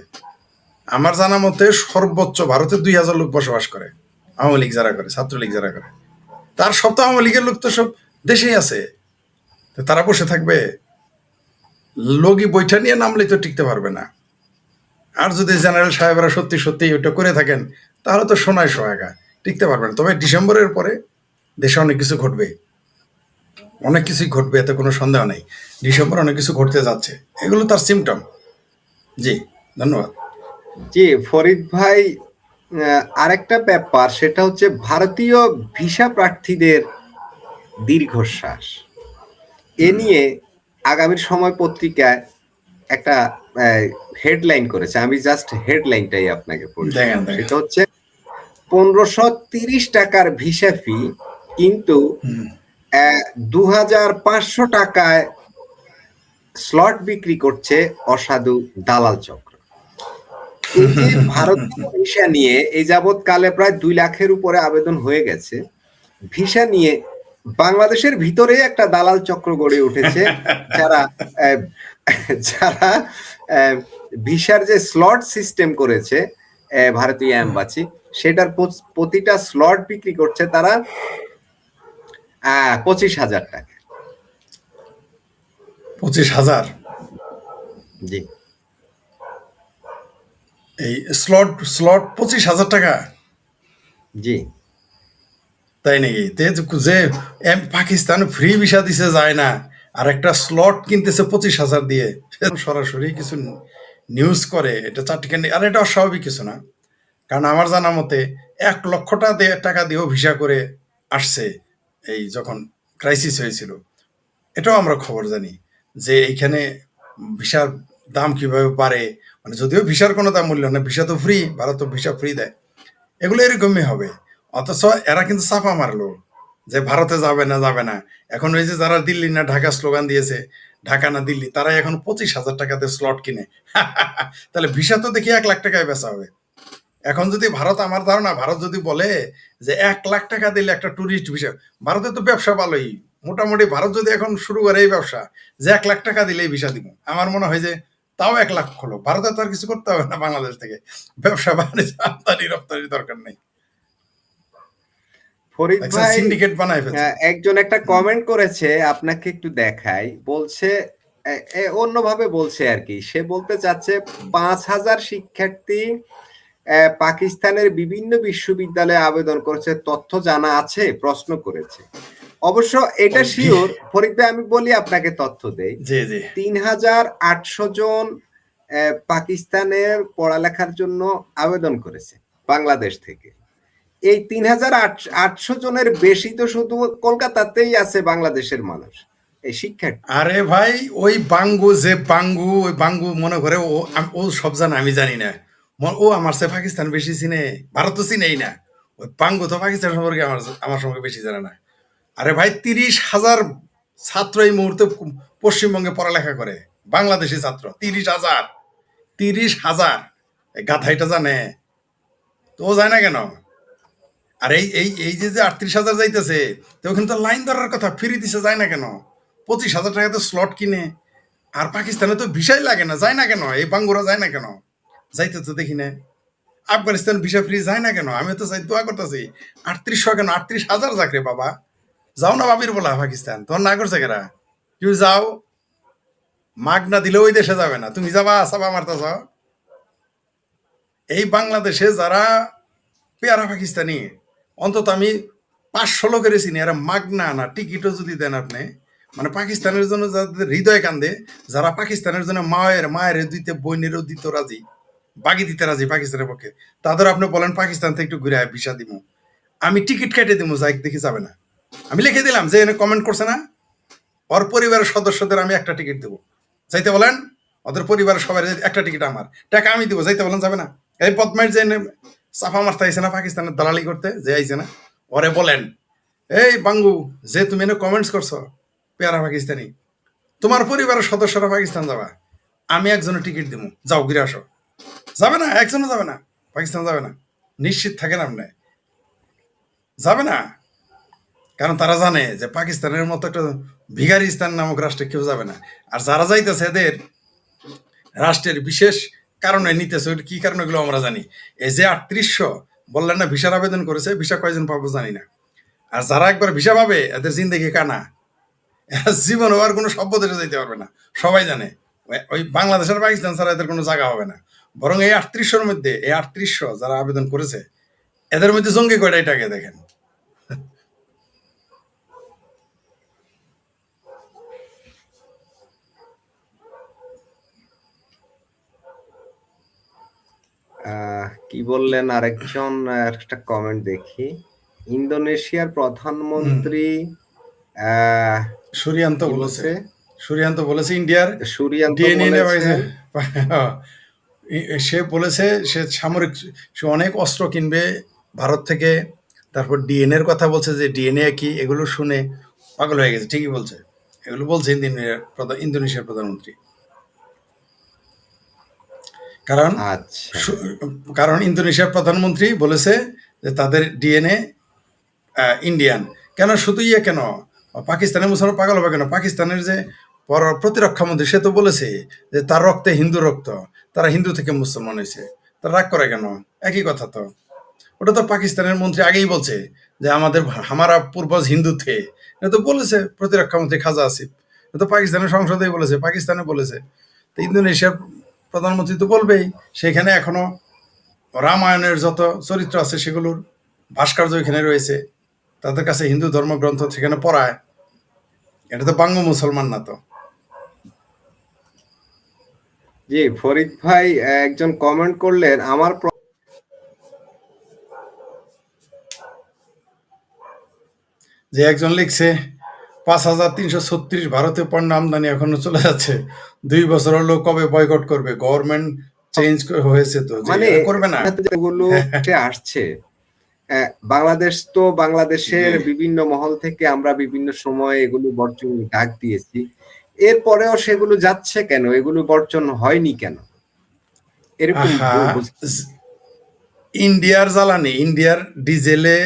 আমার জানা মতে সর্বোচ্চ ভারতে 2,000 লোক বসবাস করে, আওয়ামী লীগ যারা করে, ছাত্রলীগ যারা করে। তার সপ্তাহ আওয়ামী লীগের লোক তো সব দেশেই আছে। তো তারা বসে থাকবে? লগি বৈঠা নিয়ে নামলেই তো টিকতে পারবে না। আর যদি জেনারেল সাহেবরা সত্যি সত্যি ওটা করে থাকেন, তাহলে তো সোনায় সোহাগা, টিকতে পারবে না। তবে ডিসেম্বরের পরে দেশে অনেক কিছু ঘটবে, অনেক কিছুই ঘটবে, এতে কোনো সন্দেহ নেই। ডিসেম্বরে অনেক কিছু ঘটতে যাচ্ছে, এগুলো তার সিমটম। জি, ধন্যবাদ। জি ফরিদ ভাই, আরেকটা ব্যাপার সেটা হচ্ছে ভারতীয় ভিসা প্রার্থীদের দীর্ঘশ্বাস। এ নিয়ে আগামীর সময় পত্রিকায় একটা হেডলাইন করেছে, আমি জাস্ট হেডলাইনটাই আপনাকে পড়ি। সেটা হচ্ছে 1,530 টাকার ভিসা ফি, কিন্তু 2,500 টাকায় স্লট বিক্রি করছে অসাধু দালাল চক্র। এই যে ভারতীয় ভিসা নিয়ে এই যাবৎকালে প্রায় 2 লাখের উপরে আবেদন হয়ে গেছে। ভিসা নিয়ে বাংলাদেশের ভিতরে একটা দালাল চক্র গড়ে উঠেছে, যারা যারা ভিসার যে স্লট সিস্টেম করেছে ভারতীয় এম্বাসি, সেটার প্রতিটা স্লট বিক্রি করছে তারা 25,000 টাকা। 25,000? জি, এই স্লট স্লট 25,000 টাকা? জি, তাই নাকি? যে পাকিস্তান ফ্রি ভিসা দিছে যায় না, আর একটা স্লট কিনতেছে 25,000 দিয়ে, সরাসরি কিছু নিউজ করে, এটা চারটিখানি। আর এটা অস্বাভাবিক কিছু না, কারণ আমার জানা মতে 1,00,000 টাকা দিয়েও ভিসা করে আসছে এই যখন ক্রাইসিস হয়েছিল। এটাও আমরা খবর জানি যে এইখানে ভিসার দাম কিভাবে বাড়ে। মানে যদিও ভিসার কোনো দাম মূল্য না, ভিসা তো ফ্রি, ভারত তো ভিসা ফ্রি দেয়। এগুলো এরকমই হবে। অথচ এরা কিন্তু চাপা মারলো যে ভারতে যাবে না, যাবে না। এখন ওই যে যারা দিল্লি না ঢাকা স্লোগান দিয়েছে, ঢাকা না দিল্লি, তারা এখন 25,000 টাকাতে স্লট কিনে। তাহলে ভিসা তো দেখি 1,00,000 টাকায় বেচা হবে। এখন যদি ভারত, আমার ধারণা ভারত যদি বলে যে 1,00,000 টাকা দিলে একটা ট্যুরিস্ট ভিসা, ভারতে তো ব্যবসা ভালোই মোটামুটি। ভারত যদি এখন শুরু করে এই ব্যবসা যে 1,00,000 টাকা দিলেই ভিসা দিব, আমার মনে হয় যে তাও 1,00,000 হলো। ভারতে তো আর কিছু করতে হবে না, বাংলাদেশ থেকে ব্যবসা বাণিজ্য আমদানি রপ্তানির দরকার নেই। ফরিদ ভাই, সিন্ডিকেট বানায় ফেলছে। একজন একটা কমেন্ট করেছে, আপনাকে একটু দেখাই। বলছে অন্যভাবে বলছে আর কি, সে বলতে চাচ্ছে 5,000 শিক্ষার্থী পাকিস্তানের বিভিন্ন বিশ্ববিদ্যালয়ে আবেদন করেছে, তথ্য জানা আছে, প্রশ্ন করেছে। অবশ্য এটা শিওর ফরিদ ভাই, আমি বলি আপনাকে তথ্য দেই। 3,800 জন পাকিস্তানের পড়ালেখার জন্য আবেদন করেছে বাংলাদেশ থেকে। এই 3,800 জনের বেশি তো শুধু কলকাতাতেই আছে বাংলাদেশের মানুষ, এই শিক্ষার্থী। আরে ভাই, ওই বাঙ্গু, যে বাঙ্গু, ওই বাঙ্গু মনে করে ও সব জানে, আমি জানি না। ও আমার সে পাকিস্তান বেশি চিনে, ভারত তো চিনেই না, ওই পাঙ্গু তো পাকিস্তান সম্পর্কে আমার সঙ্গে বেশি জানে না। আরে ভাই, 30,000 ছাত্র এই মুহূর্তে পশ্চিমবঙ্গে পড়ালেখা করে, বাংলাদেশি ছাত্র 30,000, 30,000। গাধাইটা জানে তো, ও যায় না কেন? আর এই এই এই যে 38,000 যাইতেছে, তো ওখানে তো লাইন ধরার কথা, ফ্রি দিছে, যায় না কেন? 25,000 টাকা তো স্লট কিনে। আর পাকিস্তানে তো ভিসাই লাগে না, যায় না কেন? এই বাঙ্গুরা যায় না কেন? যাইতে তো দেখি না। আফগানিস্তান ভিসা ফ্রি যায় না কেন? আমি তো চাই, দোয়া করতেছি 3800 কেন, 38,000 যাক রে বাবা। যাও না বাবির বলা পাকিস্তান, তোমার না করছে কেরা? তুমি যাও, মাগ না দিলে ওই দেশে যাবে না, তুমি যাবা সাবা মারতে যাও। এই বাংলাদেশে যারা পেয়ারা পাকিস্তানি, অন্তত আমি 500 লোকের চিনি, এরা মাগনা না, টিকিটও যদি দেন আপনি, মানে পাকিস্তানের জন্য যাদের হৃদয় কান্দে, যারা পাকিস্তানের জন্য মায়ের দিতে, বোনেরও দিতে রাজি, বাগি দিতে রাজি পাকিস্তানের পক্ষে, তাদের আপনি বলেন পাকিস্তান থেকে একটু ঘুরে আয়, ভিসা দিব, আমি টিকিট কেটে দিব, যাই দেখি যাবে না। আমি লিখে দিলাম যে এনে কমেন্ট করছে না, ওর পরিবারের সদস্যদের আমি একটা টিকিট দেবো, যাইতে বলেন। ওদের পরিবারের সবাই একটা টিকিট আমার, টাকা আমি দিব, যাইতে বলেন, যাবে না। এই পদ্মার যে চাপা মারতে আইছে না পাকিস্তানের দালালি করতে, যে আইছে না, ওরে বলেন, এই বাঙ্গু, যে তুমি এনে কমেন্টস করছো পেয়ারা পাকিস্তানি, তোমার পরিবারের সদস্যরা পাকিস্তান যাবা, আমি একজনের টিকিট দিব, যাও ঘুরে আসো। যাবে না, একজনও যাবে না, পাকিস্তান যাবে না, নিশ্চিত থাকেন আপনি, যাবে না। কারণ তারা জানে যে পাকিস্তানের মতো একটা ভিগারিস্তান নামক রাষ্ট্রে কেউ যাবে না। আর যারা যাইতেছে এদের রাষ্ট্রের বিশেষ কারণে নিতেছে, ওইটা কি কারণ এগুলো আমরা জানি। এই যে 3800 বললেন না ভিসার আবেদন করেছে, ভিসা কয়জন পাবো জানি না। আর যারা একবার ভিসা পাবে, এদের জিন্দেগি কানা, এরা জীবন আর কোনো সভ্য দেশে যাইতে পারবে না, সবাই জানে। ওই বাংলাদেশের পাকিস্তান ছাড়া এদের কোনো জায়গা হবে না। বরং এই 3800-র মধ্যে, এই 3800 যারা আবেদন করেছে, এদের মধ্যে জঙ্গি কয়টা এটাকে দেখেন। কি বললেন আরেকজন, একটা কমেন্ট দেখি। ইন্দোনেশিয়ার প্রধানমন্ত্রী সুরিয়ান্ত কি বলেছে, বলছে? সুরিয়ান্ত বলেছে ইন্ডিয়ার সুরিয়ান্ত ডিএনএ বলেছে, সে বলেছে সে সামরিক, সে অনেক অস্ত্র কিনবে ভারত থেকে। তারপর ডিএনএ এর কথা বলছে, যে ডিএনএ কি, এগুলো শুনে পাগল হয়ে গেছে। ঠিকই বলছে, এগুলো বলছে ইন্দোনেশিয়ার প্রধানমন্ত্রী। কারণ আচ্ছা, কারণ ইন্দোনেশিয়ার প্রধানমন্ত্রী বলেছে যে তাদের ডিএনএ ইন্ডিয়ান। কেন শুধু ইয়ে কেন, পাকিস্তানের মুসলমান পাগল হবে কেন? পাকিস্তানের যে প্রতিরক্ষা মন্ত্রী, সে তো বলেছে যে তার রক্তে হিন্দু রক্ত, তারা হিন্দু থেকে মুসলমান হয়েছে, তারা রাগ করে কেন? একই কথা তো। ওটা তো পাকিস্তানের মন্ত্রী আগেই বলছে যে হামারা পূর্বজ হিন্দু থে, এটা তো বলেছে প্রতিরক্ষা মন্ত্রী খাজা আসিফ। এটা তো পাকিস্তানের সংসদেই বলেছে, পাকিস্তানে বলেছে। তো ইন্দোনেশিয়ার প্রধানমন্ত্রী তো বলবেই। সেখানে এখনো রামায়ণের যত চরিত্র আছে সেগুলোর ভাস্কর্য এখানে রয়েছে, তাদের কাছে হিন্দু ধর্মগ্রন্থ সেখানে পড়ায়। এটা তো বাঙ্গু মুসলমান না তো। জি ফরিদ ভাই একজন কমেন্ট করলেন, আমার যে একজন লিখছে 5,336 ভারতীয় পণ্য আমদানি এখনো চলে যাচ্ছে, 2 বছর হলো, কবে বয়কট করবে? গভর্নমেন্ট চেঞ্জ হয়েছে তো, যে মানে করবে না। যেগুলো আসছে, বাংলাদেশ তো, বাংলাদেশের জি। বিভিন্ন মহল থেকে আমরা বিভিন্ন সময় এগুলো বর্জন ডাক দিয়েছি, এরপরেও সেগুলো যাচ্ছে কেন? এগুলো বর্জন হয়নি কেন? এরকম আহা, ইন্ডিয়ার জ্বালানি, ইন্ডিয়ার ডিজেলে,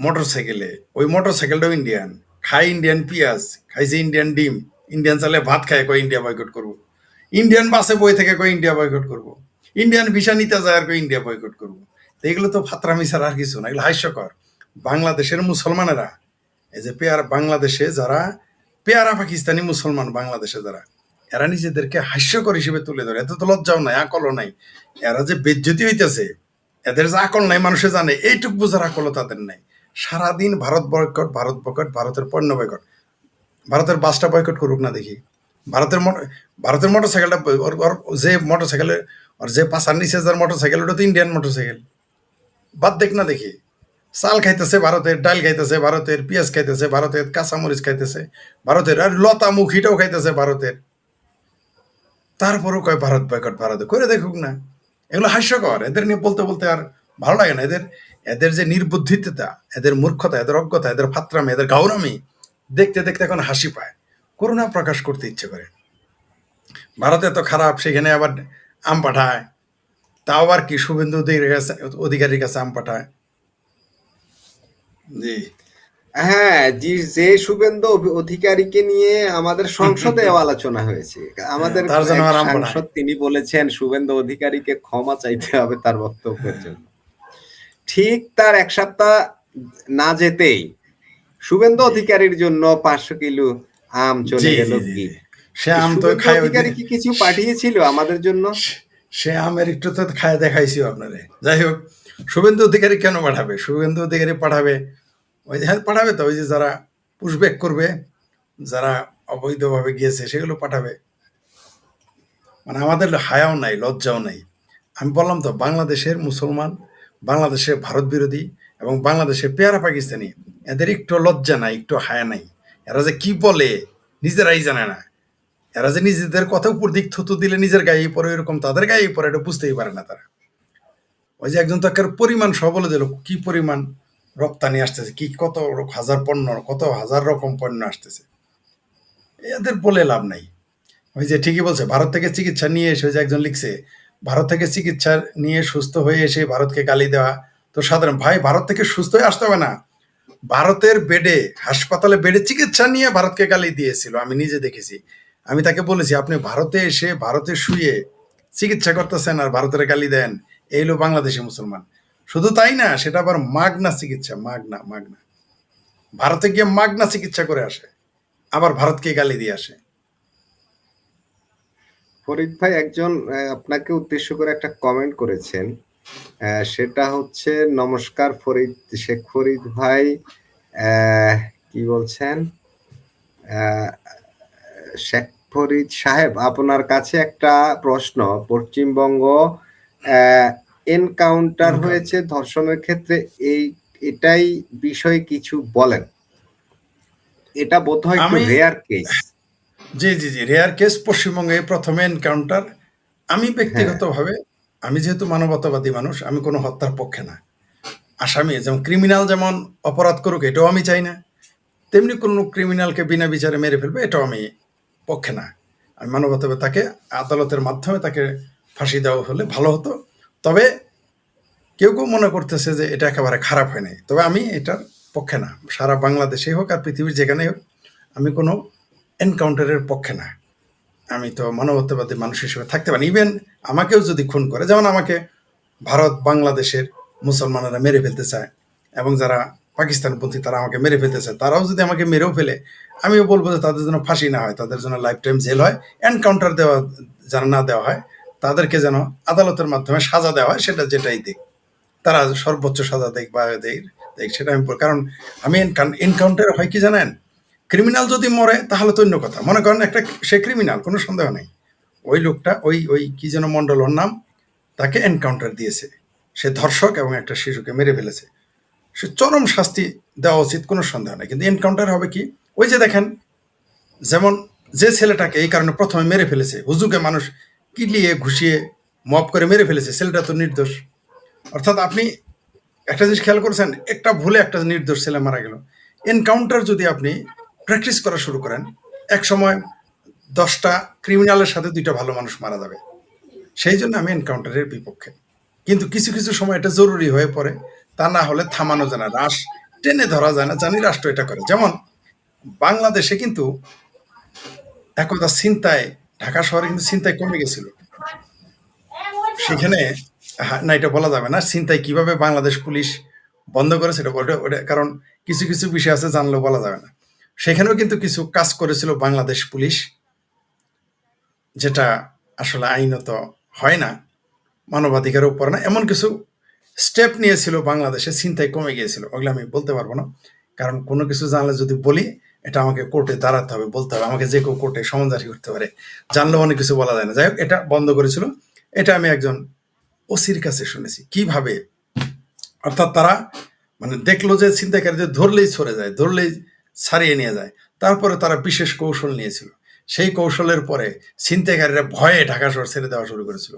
মোটরসাইকেলে, ওই মোটরসাইকেলটাও ইন্ডিয়ান, খাই ইন্ডিয়ান পেঁয়াজ, খাইছে ইন্ডিয়ান ডিম, ইন্ডিয়ান চালে ভাত খায়, কয় ইন্ডিয়া বয়কট করবো। ইন্ডিয়ান বাসে বই থেকে কয় ইন্ডিয়া বয়কট করবো। ইন্ডিয়ান ভিসা নিতে যায় আর কয় ইন্ডিয়া বয়কট করবো। তো এগুলো তো ফাতরামি ছাড়া আর কিছু না, এগুলো হাস্যকর। বাংলাদেশের মুসলমানেরা, এই যে বাংলাদেশে যারা পেয়ারা পাকিস্তানি মুসলমান, বাংলাদেশে যারা, এরা নিজেদেরকে হাস্যকর হিসেবে তুলে ধরে, এত তো লজ্জাও নাই, আকলও নাই। এরা যে বেজ্জতি হইতেছে, এদের যে আকল নাই মানুষে জানে, এইটুক বোঝার আকলও তাদের নাই। সারাদিন ভারত বয়কট, ভারত বয়কট, ভারতের পণ্য বয়কট। ভারতের বাসটা বয়কট করুক না দেখি। ভারতের মোটরসাইকেলটা, যে মোটরসাইকেলে, ওর যে পাশার নিচে যার মোটরসাইকেল, ওটা তো ইন্ডিয়ান মোটরসাইকেল, বাদ দেখ না দেখি। চাল খাইতেছে ভারতের, ডাল খাইতেছে ভারতের, পেঁয়াজ খাইতেছে ভারতের, কাঁচামরিচ খাইতেছে ভারতের, আর লতা মুখিটাও খাইতেছে ভারতের। তারপরও কয় ভারত বয়কট, ভারতে করে দেখুক না। এগুলো হাস্যকর, এদের নিয়ে বলতে বলতে আর ভালো লাগে না। এদের এদের যে নির্বুদ্ধিতা, এদের মূর্খতা, এদের অজ্ঞতা, এদের ফাত্রামি, এদের গাউরামি দেখতে দেখতে এখন হাসি পায়, করুণা প্রকাশ করতে ইচ্ছে করে। ভারত এত খারাপ, সেখানে আবার আম পাঠায়, তাও আবার কি শুভেন্দু অধিকারীর কাছে আম পাঠায়। জি। হ্যাঁ, যে শুভেন্দু অধিকারীকে নিয়ে আমাদের সংসদেও আলোচনা হয়েছে। আমাদের তার জন্য এক আর আম পাঠায়। সাংসদ তিনি বলেছেন শুভেন্দু অধিকারীকে ক্ষমা চাইতে হবে তার বক্তব্যের জন্য। ঠিক তার এক সপ্তাহ না যেতেই শুভেন্দু জি অধিকারীর জন্য 500 কিলো আম চলে জি গেল জি জি জি। গিফট। সে আম তো শুভেন্দু খায় ওই দিন। অধিকারী কি কিছু পাঠিয়েছিল আমাদের জন্য? সে আমের একটু তো খায় দেখাইছি আপনারে। যাই হোক, শুভেন্দু অধিকারী কেন পাঠাবে? শুভেন্দু অধিকারী পাঠাবে ওই যে, হ্যাঁ পাঠাবে তো, ওই যে যারা পুশব্যাক করবে, যারা অবৈধভাবে গিয়েছে সেগুলো পাঠাবে। মানে আমাদের হায়াও নাই, লজ্জাও নাই। আমি বললাম তো, বাংলাদেশের মুসলমান, বাংলাদেশের ভারত বিরোধী এবং বাংলাদেশের পেয়ারা পাকিস্তানি, এদের একটু লজ্জা নাই, একটু হায়া নাই। এরা যে কি বলে নিজেরাই জানে না। এরা যে নিজেদের কথা উপর দিক থুতু দিলে নিজের গায়ে পড়ে, এরকম তাদের গায়ে পড়ে, এটা বুঝতেই পারে না তারা। ওই যে একজন তাকে পরিমাণ সহ বলে দিল কি পরিমাণ রপ্তানি আসতেছে, কি কত হাজার পণ্য, কত হাজার রকম পণ্য আসতেছে, এদের বলে লাভ নাই। ওই যে ঠিকই বলছে, ভারত থেকে চিকিৎসা নিয়ে এসে, ওই যে একজন লিখছে, ভারত থেকে চিকিৎসা নিয়ে সুস্থ হয়ে এসে ভারতকে গালি দেওয়া। তো সাধারণ ভাই, ভারত থেকে সুস্থ হয়ে আসতে হবে না, ভারতের বেডে, হাসপাতালে বেডে চিকিৎসা নিয়ে ভারতকে গালি দিয়েছিল, আমি নিজে দেখেছি। আমি তাকে বলেছি, আপনি ভারতে এসে ভারতে শুয়ে চিকিৎসা করতেছেন আর ভারতের গালি দেন, এই হলো বাংলাদেশি মুসলমান। শুধু তাই না, সেটা আবার মাগনা চিকিৎসা, মাগনা মাগনা। ভারতে গিয়ে মাগনা চিকিৎসা করে আসে, আবার ভারতকে গালি দিয়ে আসে। ফরিদ ভাই একজন আপনাকে উদ্দেশ্য করে একটা কমেন্ট করেছেন, সেটা হচ্ছে, নমস্কার ফরিদ, শেখ ফরিদ ভাই, কি বলছেন, আহ, শেখ ফরিদ সাহেব আপনার কাছে একটা প্রশ্ন। পশ্চিমবঙ্গ এনকাউন্টার হয়েছে ধর্ষণের ক্ষেত্রে, এটাই বিষয়ে কিছু বলেন। এটা বোধহয় একটু আমি রেয়ার কেস। জি জি জি, রেয়ার কেস, পশ্চিমবঙ্গে প্রথমে এনকাউন্টার। আমি হ্যাঁ, ব্যক্তিগতভাবে, আমি যেহেতু মানবতাবাদী মানুষ, আমি কোনো হত্যার পক্ষে না। আসামি যেমন ক্রিমিনাল যেমন অপরাধ করুক, এটাও আমি চাই না, তেমনি কোনো ক্রিমিনালকে বিনা বিচারে মেরে ফেলবে, এটাও আমি পক্ষে না। আমি মানবতাবে তাকে আদালতের মাধ্যমে তাকে ফাঁসি দেওয়া হলে ভালো হতো। তবে কেউ কেউ মনে করতেছে যে এটা একেবারে খারাপ হয় নাই, তবে আমি এটার পক্ষে না। সারা বাংলাদেশেই হোক আর পৃথিবীর যেখানেই হোক, আমি কোনো এনকাউন্টারের পক্ষে না। আমি তো মানবতাবাদী মানুষ হিসেবে থাকতে পারি। ইভেন আমাকেও যদি খুন করে, যেমন আমাকে ভারত বাংলাদেশের মুসলমানেরা মেরে ফেলতে চায়, এবং যারা পাকিস্তানপন্থী তারা আমাকে মেরে ফেলতে চায়, তারাও যদি আমাকে মেরেও ফেলে, আমিও বলবো যে তাদের জন্য ফাঁসি না হয়, তাদের জন্য লাইফ টাইম জেল হয়, এনকাউন্টার দেওয়া যেন না দেওয়া হয়, তাদেরকে যেন আদালতের মাধ্যমে সাজা দেওয়া হয়, সেটা যেটাই দিক, তারা সর্বোচ্চ সাজা দেখ বা দেখ, সেটা আমি কারণ আমি এনকাউন্টার হয় কি জানেন, ক্রিমিনাল যদি মরে তাহলে তো অন্য কথা। মনে করেন একটা, সে ক্রিমিনাল, কোনো সন্দেহ নেই, ওই লোকটা, ওই ওই কি যেন মন্ডল ওর নাম, তাকে এনকাউন্টার দিয়েছে, সে ধর্ষক এবং একটা শিশুকে মেরে ফেলেছে, সে চরম শাস্তি দেওয়া উচিত, কোনো সন্দেহ নেই। কিন্তু এনকাউন্টার হবে কি, ওই যে দেখেন, যেমন যে ছেলেটাকে এই কারণে প্রথমে মেরে ফেলেছে, হুজুকে মানুষ কিলিয়ে ঘুষিয়ে মপ করে মেরে ফেলেছে, ছেলেটা তো নির্দোষ। অর্থাৎ আপনি একটা জিনিস খেয়াল করেছেন, একটা ভুলে একটা নির্দোষ ছেলে মারা গেল। এনকাউন্টার যদি আপনি প্র্যাকটিস করা শুরু করেন, এক সময় 10টা ক্রিমিনালের সাথে 2টা ভালো মানুষ মারা যাবে। সেই জন্য আমি এনকাউন্টারের বিপক্ষে। কিন্তু কিছু কিছু সময় এটা জরুরি হয়ে পড়ে, তা না হলে থামানো যায় না, রাশ টেনে ধরা যায় না, জানি রাষ্ট্র এটা করে। যেমন বাংলাদেশে কিন্তু একদা ছিনতাই, ঢাকা শহরে কিন্তু ছিনতাই কমে গেছিল। সেখানে না, এটা বলা যাবে না ছিনতাই কিভাবে বাংলাদেশ পুলিশ বন্ধ করেছে, এটা ওটা ওটা কারণ কিছু কিছু বিষয় আছে জানলেও বলা যাবে না। সেখানেও কিন্তু কিছু কাজ করেছিল বাংলাদেশ পুলিশ, যেটা আসলে আইনত হয় না, মানবাধিকারের উপর না, এমন কিছু স্টেপ নিয়েছিল বাংলাদেশে, ছিনতাই কমে গিয়েছিল। ওগুলো আমি বলতে পারবো না, কারণ কোনো কিছু জানলে যদি বলি, এটা আমাকে কোর্টে দাঁড়াতে হবে, বলতে হবে, আমাকে যে কেউ কোর্টে সমনজারি করতে পারে, জানলেও অনেক কিছু বলা যায় না। যাই হোক, এটা বন্ধ করেছিল। এটা আমি একজন ওসির কাছে শুনেছি কিভাবে, অর্থাৎ তারা মানে দেখলো যে ছিনতাইকারীদের ধরলেই সরে যায়, ধরলেই ছাড়িয়ে নিয়ে যায়, তারপরে তারা বিশেষ কৌশল নিয়েছিল। সেই কৌশলের পরে ছিনতাইকারীরা ভয়ে ঢাকা শহর ছেড়ে দেওয়া শুরু করেছিল।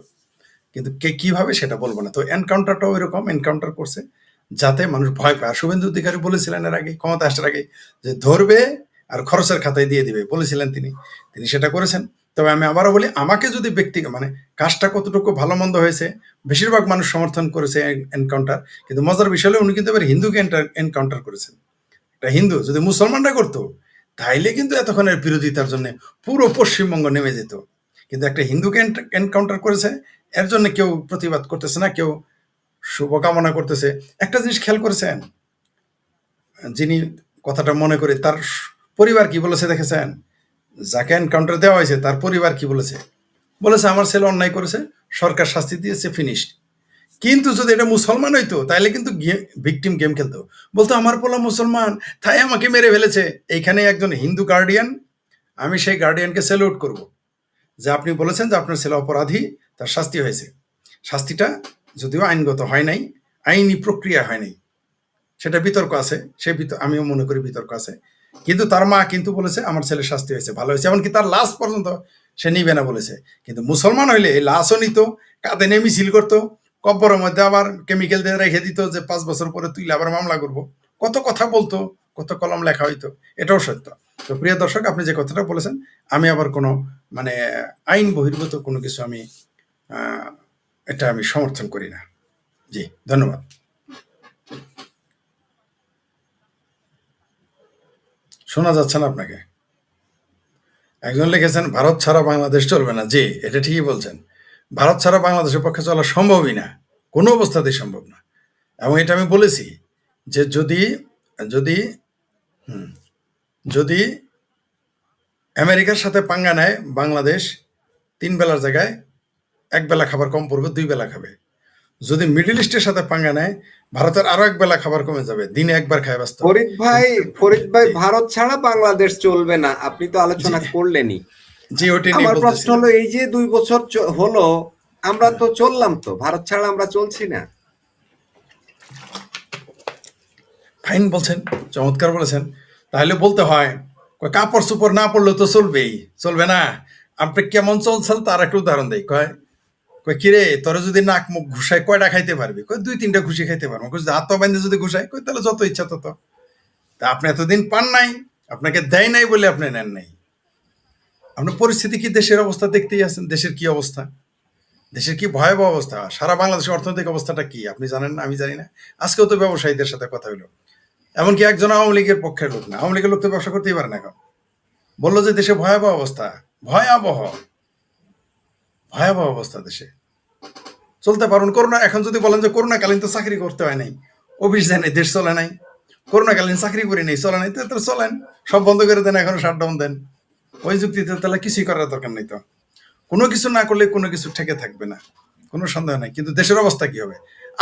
কিন্তু কে কিভাবে সেটা বলবো না। তো এনকাউন্টারটাও এরকম এনকাউন্টার করছে যাতে মানুষ ভয় পায়। আর শুভেন্দু অধিকারী বলেছিলেন এর আগে, ক্ষমতা আসার আগে, যে ধরবে আর খরচের খাতায় দিয়ে দিবে, বলেছিলেন তিনি। তিনি সেটা করেছেন। তবে আমি আবারও বলি, আমাকে যদি মানে কাজটা কতটুকু ভালো মন্দ হয়েছে, বেশিরভাগ মানুষ সমর্থন করেছে এনকাউন্টার। কিন্তু মজার বিষয় হলো উনি কিন্তু এবার হিন্দুকে এনকাউন্টার করেছেন। একটা হিন্দু যদি মুসলমানরা করতো তাইলে কিন্তু এতক্ষণের বিরোধিতার জন্য পুরো পশ্চিমবঙ্গ নেমে যেত। কিন্তু একটা হিন্দুকে এনকাউন্টার করেছে, এর জন্য কেউ প্রতিবাদ করতেছে না, কেউ শুভকামনা করতেছে। একটা জিনিস খেয়াল করেছেন, যিনি কথাটা মনে করে তার পরিবার কি বলেছে দেখেছেন? যাকে এনকাউন্টার দেওয়া হয়েছে তার পরিবার কি বলেছে? বলেছে আমার ছেলে অন্যায় করেছে, সরকার শাস্তি দিয়েছে, ফিনিশড। কিন্তু যদি এটা মুসলমান হইতো তাহলে কিন্তু ভিকটিম গেম খেলতো, বলতো আমার পোলা মুসলমান তাই আমাকে মেরে ফেলেছে। এইখানে একজন হিন্দু গার্ডিয়ান, আমি সেই গার্ডিয়ানকে স্যালুট করব যে আপনি বলেছেন যে আপনার ছেলে অপরাধী, তার শাস্তি হয়েছে। শাস্তিটা যদিও আইনগত হয় নাই, আইনি প্রক্রিয়া হয় নাই, সেটা বিতর্ক আছে, আমিও মনে করি বিতর্ক আছে। কিন্তু তার মা কিন্তু বলেছে আমার ছেলের শাস্তি হয়েছে, ভালো হয়েছে, এমনকি তার লাশ পর্যন্ত সে নিবে না বলেছে। কিন্তু মুসলমান হইলে এই লাশও নিত, কাঁধে নিয়ে মিছিল করতো, কব্বরের মধ্যে আবার কেমিক্যাল দিয়ে রেখে দিত যে 5 বছর পরে তুইলে আবার মামলা করব। কত কথা বলতো, কত কলম লেখা হইতো, এটাও সত্য। তো প্রিয় দর্শক, আপনি যে কথাটা বলেছেন, আমি আবার কোনো মানে আইন বহির্ভূত কোনো কিছু এটা আমি সমর্থন করি না। জি, ধন্যবাদ। শোনা যাচ্ছে না আপনাকে? একজন লিখেছেন ভারত ছাড়া বাংলাদেশ চলবে না। জি, এটা ঠিকই বলছেন। ভারত ছাড়া বাংলাদেশের পক্ষে চলা সম্ভবই না, কোনো অবস্থাতেই সম্ভব না। এবং এটা আমি বলেছি যে যদি যদি যদি আমেরিকার সাথে পাঙ্গা নেয় বাংলাদেশ, 3 বেলার জায়গায় 1 বেলা খাবার কম পড়বে, 2 বেলা খাবে। যদি মিডল ইস্টের সাথে পাঙ্গা নেয়, ভারতের আরো 1 বেলা খাবার কমে যাবে, দিনে 1 বার খায় ব্যস্ত হবে। ফরিদ ভাই, জি, ভারত ছাড়া বাংলাদেশ চলবে না, আপনি তো জি, আলোচনা করলেনই। জি, ওটি নিয়ে আমার প্রশ্ন বলতেছিলাম। হলো, এই যে 2 বছর হলো আমরা তো চললাম, তো ভারত ছাড়া আমরা চলছি না। ফাইন বলছেন, চমৎকার বলেছেন। তাহলে বলতে হয় কাপড় চোপড় না পড়লে তো চলবেই, চলবে না? আপনি কেমন চলছেন তার একটা উদাহরণ দেয়। কয় কয় কিরে তোরা যদি নাক মুখ ঘুষায় কয়টা খাইতে পারবি? কয় 2-3টা ঘুষি খাইতে পারবো। কয় যদি হাত পা বাইন্ধে যদি ঘুষায়, কয় তাহলে যত ইচ্ছা তত। তা আপনি এতদিন পান নাই, আপনাকে দেয় নাই বলে আপনি নেন নাই। আপনার পরিস্থিতি কি, দেশের অবস্থা দেখতেই আছেন, দেশের কি অবস্থা, দেশের কি ভয়াবহ অবস্থা। সারা বাংলাদেশের অর্থনৈতিক অবস্থাটা কি আপনি জানেন না, আমি জানি না। আজকেও তো ব্যবসায়ীদের সাথে কথা হলো, এমনকি একজন আওয়ামী লীগের পক্ষের লোক না, আওয়ামী লীগের লোক তো ব্যবসা করতেই পারে না এখন, বললো যে দেশে ভয়াবহ অবস্থা, ভয়াবহ ভয়াবহ অবস্থা দেশে, চলতে পারুন। করোনা, এখন যদি বলেন যে করোনাকালীন তো চাকরি করতে হয় নাই, অফিস যায় নাই, দেশ চলে নাই, করোনাকালীন চাকরি করি নাই, চলে নাই, তো চলেন, সব বন্ধ করে দেন, এখনো শাটডাউন দেন, ওই যুক্তিতে তাহলে কিছুই করার দরকার নেই। তো কোনো কিছু না করলে কোনো কিছু ঠেকে থাকবে না, কোনো সন্দেহ নাই। কিন্তু দেশের অবস্থা কি হবে?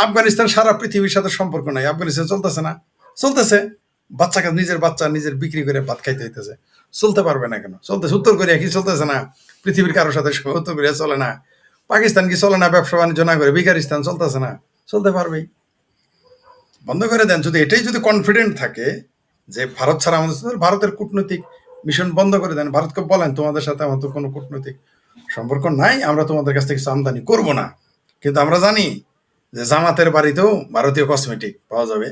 আফগানিস্তান সারা পৃথিবীর সাথে সম্পর্ক নাই, আফগানিস্তান চলতেছে না, চলতেছে, বাচ্চাকে নিজের বাচ্চা নিজের বিক্রি করে ভাত খাইতে হইতেছে, চলতে পারবে না কেন? চলতেছে। উত্তর কোরিয়া কি চলতেছে না? পৃথিবীর কারোর সাথে উত্তর কোরিয়া চলে না? পাকিস্তান কি চলে না? ব্যবসা বাণিজ্য না করে বেকারিস্তান চলতেছে না? চলতে পারবেই। বন্ধ করে দেন। যদি এটাই যদি কনফিডেন্ট থাকে যে ভারত ছাড়া আমাদের সাথে, ভারতের কূটনৈতিক মিশন বন্ধ করে দেন, ভারতকে বলেন তোমাদের সাথে আমাদের কোনো কূটনৈতিক সম্পর্ক নাই, আমরা তোমাদের কাছ থেকে কিছু আমদানি করবো না। কিন্তু আমরা জানি যে জামাতের বাড়িতেও ভারতীয় কসমেটিক পাওয়া যাবে,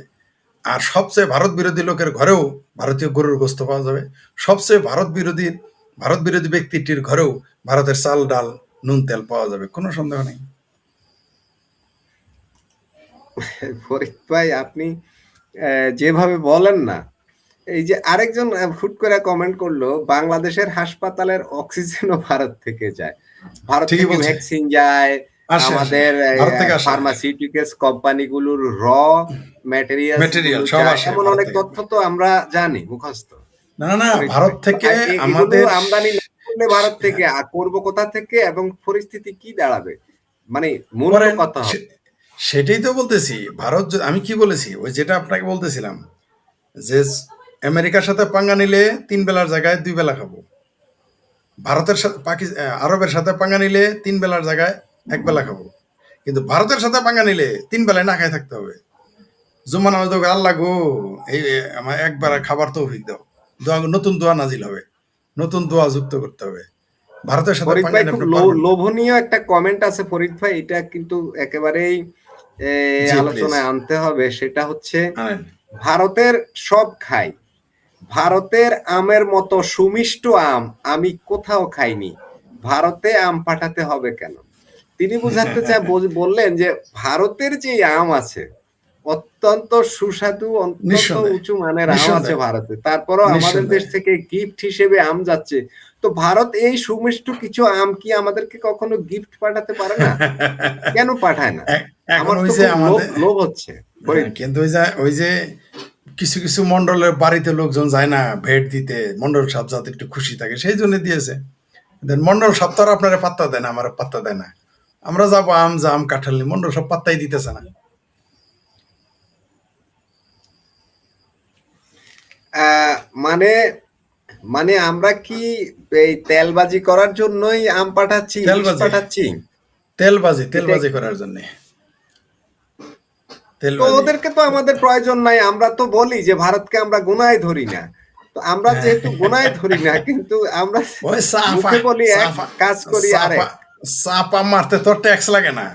আর সবচেয়ে ভারত বিরোধী লোকের ঘরেও ভারতীয় গরুর গোস্ত পাওয়া যাবে, সবচেয়ে ভারত বিরোধী ব্যক্তিটির ঘরেও ভারতের চাল ডাল নুন তেল পাওয়া যাবে, কোনো সন্দেহ নেই। ফরিদ ভাই, আপনি যেভাবে বলেন না, এই যে আরেকজন হুট করে কমেন্ট করলো, বাংলাদেশের হাসপাতালের অক্সিজেনও ভারত থেকে যায়, ভারত ঠিকই থেকে বলছে, ভ্যাকসিন যায়, আসে আসে, আমাদের ভারত থেকে আসে, ফার্মাসিউটিক্যালস কোম্পানিগুলোর ম্যাটেরিয়ালস মেটেরিয়াল গুলো সব যায়, আসে এমন ভারত অনেক থেকে। তথ্য তো আমরা জানি মুখস্থ। না না না, ফরিদ ভারত ভাই, থেকে এগুলো আমাদের আমদানি না করলে ভারত থেকে আর করবো কোথা থেকে, এবং পরিস্থিতি কি দাঁড়াবে, মানে মূল তো করেন, কথা হবে। সেটাই তো বলতেছি। ভারত আমি কি বলেছি, ওই যেটা আপনাকে বলতেছিলাম যে আমেরিকার সাথে পাঙ্গা নিলে 3 বেলার জায়গায় 2 বেলা খাবো, ভারতের সাথে আরবের সাথে পাঙ্গা নিলে 3 বেলার জায়গায় 1 বেলা খাবো। কিন্তু ভারতের সাথে পাঙ্গা নিলে 3 বেলায় না খাই থাকতে হবে। জুম্মা নামাজ দেবো, আল্লাহ গো এই আমার 1 বেলা খাবার তৌফিক দাও, দোয়া, নতুন দোয়া নাজিল হবে, নতুন দোয়া যুক্ত করতে হবে। ভারতের সাথে ফরিদ পাঙ্গা ভাই নিয়ে খুব আপনি পারবেন না। লোভনীয় একটা কমেন্ট আছে ফরিদ ভাই, এটা কিন্তু একেবারেই জি প্লিজ আলোচনায় আনতে হবে। সেটা হচ্ছে আনেন। ভারতের সব খাই, ভারতের আমের মতো সুমিষ্ট আম আমি কোথাও খাইনি, ভারতে আম পাঠাতে হবে কেন? তিনি বুঝাতে বললেন যে ভারতের যে আম আছে অত্যন্ত সুস্বাদু, অত্যন্ত নিঃসন্দেহে উঁচু মানের আম আছে নিঃসন্দেহে ভারতে, তারপরও আমাদের দেশ নিঃসন্দেহে। থেকে গিফট হিসেবে আম যাচ্ছে। তো ভারত এই সুমিষ্ট কিছু আম কি আমাদেরকে কখনো গিফট পাঠাতে পারে না? কেন পাঠায় না? এখন আমার ওই তো যে খুব লোভ আমাদের, লোভ হচ্ছে। হ্যাঁ, কিন্তু ওই যে কিছু কিছু মন্ডলের বাড়িতে লোকজন যায় না ভেট দিতে, মন্ডল সাহেব যাতে একটু খুশি থাকে সেই জন্য দিয়েছে। দেন মন্ডল সাহেব তো আর আপনারা পাত্তা দেয় না, আমার পাত্তা দেয় না। আমরা যাবো আম জাম কাঁঠাল নিয়ে, মন্ডল সব পাত্তাই দিতেছে না। আহ, মানে মানে আমরা কি এই তেলবাজি করার জন্যই আম পাঠাচ্ছি, ইলিশ তেলবাজি, পাঠাচ্ছি? তেলবাজি এটা তেলবাজি করার জন্য, তো তেলবাজি। ওদেরকে তো আমাদের প্রয়োজন নাই, আমরা তো বলি যে ভারতকে আমরা গুনায় ধরি না। তো আমরা হ্যাঁ, যেহেতু গুনায় ধরি না, কিন্তু আমরা ওই সাফা, মুখে বলি এক, সাফা, কাজ করি সাফা, আরেক। সাফা মারতে তো ট্যাক্স লাগে না।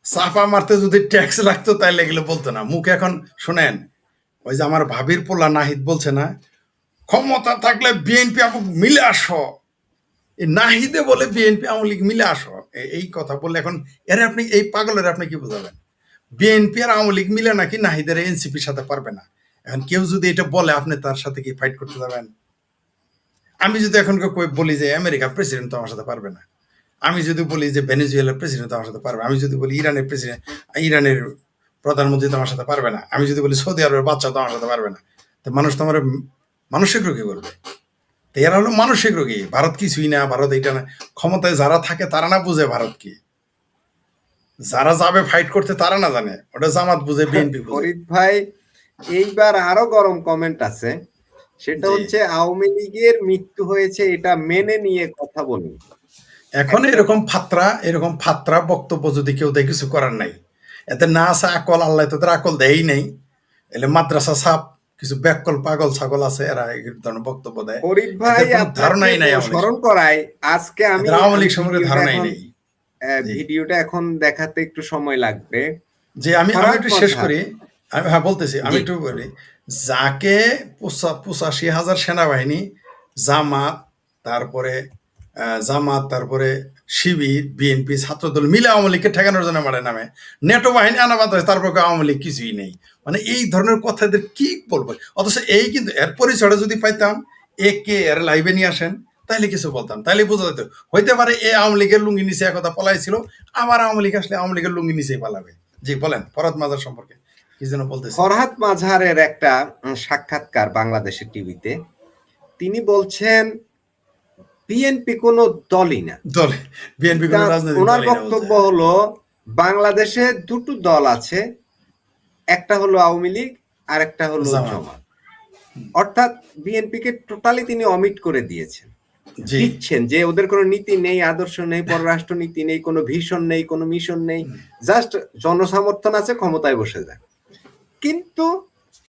সাফা মারতে যদি ট্যাক্স লাগতো তাইলে এগুলো বলতো না মুখে। এখন শুনেন, ওই যে আমার ভাবির পোলা নাহিদ বলছে না, ক্ষমতা থাকলে বিএনপি আপু মিলে আসো। এই নাহিদে বলে বিএনপি আওয়ামী লীগ মিলে আসো, এই কথা বললে এখন এর আপনি এই পাগলের আপনি কি বোঝাবেন? বিএনপি আর আওয়ামী লীগ মিলে নাকি নাহিদের এনসিপির সাথে পারবে না। এখন কেউ যদি এটা বলে আপনি তার সাথে কি ফাইট করতে যাবেন? আমি যদি এখন বলি যে আমেরিকার প্রেসিডেন্ট তো আমার সাথে পারবে না, আমি যদি বলি যে ভেনেজুয়েলার প্রেসিডেন্ট তো আমার সাথে পারবে, আমি যদি বলি ইরানের প্রেসিডেন্ট, ইরানের প্রধানমন্ত্রী তো আমার সাথে পারবে না, আমি যদি বলি সৌদি আরবের বাচ্চা তো আমার সাথে পারবে না, তো মানুষ তো আমার মানসিক রোগী করবে। তো এরা হলো মানসিক রোগী। ভারত কিছুই না, ভারত এইটা না। ক্ষমতায় যারা থাকে তারা না বুঝে ভারত কি, যারা যাবে ফাইট করতে তারা না জানে, ওটা জামাত বুঝে, বিএনপি বুঝে। ফরিদ ভাই, এইবার আরো গরম কমেন্ট আছে, সেটা জি, হচ্ছে আওয়ামী লীগের মৃত্যু হয়েছে এটা মেনে নিয়ে কথা বলুন। এখন একটা এরকম ফাত্রা বক্তব্য যদি কেউ দেয় কিছু করার নাই। এতে না আছে আকল, আল্লাহ তোদের আকল দেয়ই নেই। এলে মাদ্রাসা সাপ কিছু ব্যাকল পাগল ছাগল আছে, এরা এই ধরনের বক্তব্য দেয়। ফরিদ ভাই, এদের কোনো আপনাকে ধারণাই নাই আওয়ামী লীগ স্মরণ সম্পর্কে। করাই, আজকে আমি এদের আওয়ামী আমি লীগ সম্পর্কে ভিডিওটা ধারণাই এখন নেই। জি, ভিডিওটা এখন দেখাতে একটু সময় লাগবে। যে আমি ফরহাদ একটু শেষ মজহার, করি। আমি, হ্যাঁ বলতেছি, আমি জি, একটু বলি। যাকে 85,000 সেনাবাহিনী, জামাত, তারপরে জামাত, তারপরে শিবির, বিএনপি, ছাত্রদল মিলে আওয়ামী লীগকে ঠেকানোর জন্য মারে নামে, নেটো বাহিনী আনা বাদ হয়, তারপর আওয়ামী লীগ কিছুই নেই। মানে এই ধরনের কথা এদের কি বলবো? অথচ এই কিন্তু এর পরিচয়টা যদি পাইতাম, একে এর লাইভে নিয়ে আসেন, তাইলে কিছু বলতাম, তাইলে বোঝা যেত। হইতে পারে এ আওয়ামী লীগের লুঙ্গি নিচে একথা পলাইছিল, আবার আওয়ামী লীগ আসলে আওয়ামী লীগের লুঙ্গি নিচেই পালাবে। জি বলেন, ফরহাদ মাজার সম্পর্কে কি যেন বলতেছিলেন। ফরহাদ মাঝহারের একটা সাক্ষাৎকার বাংলাদেশের টিভিতে, তিনি বলছেন বিএনপি কোনো দলই না। দলে, বিএনপি কোনো রাজনৈতিক ওনার দলই না বলছে। বক্তব্য হলো বাংলাদেশে দুটো দল আছে, একটা হলো আওয়ামী লীগ আর একটা হলো জামাত। জামাত। অর্থাৎ বিএনপি কে টোটালি তিনি অমিট করে দিয়েছেন, জি, দিচ্ছেন যে ওদের কোনো নীতি নেই, আদর্শ নেই, পররাষ্ট্র নীতি নেই, কোনো ভিশন নেই, কোনো মিশন নেই, জাস্ট জনসমর্থন আছে, ক্ষমতায় বসে যায়। কিন্তু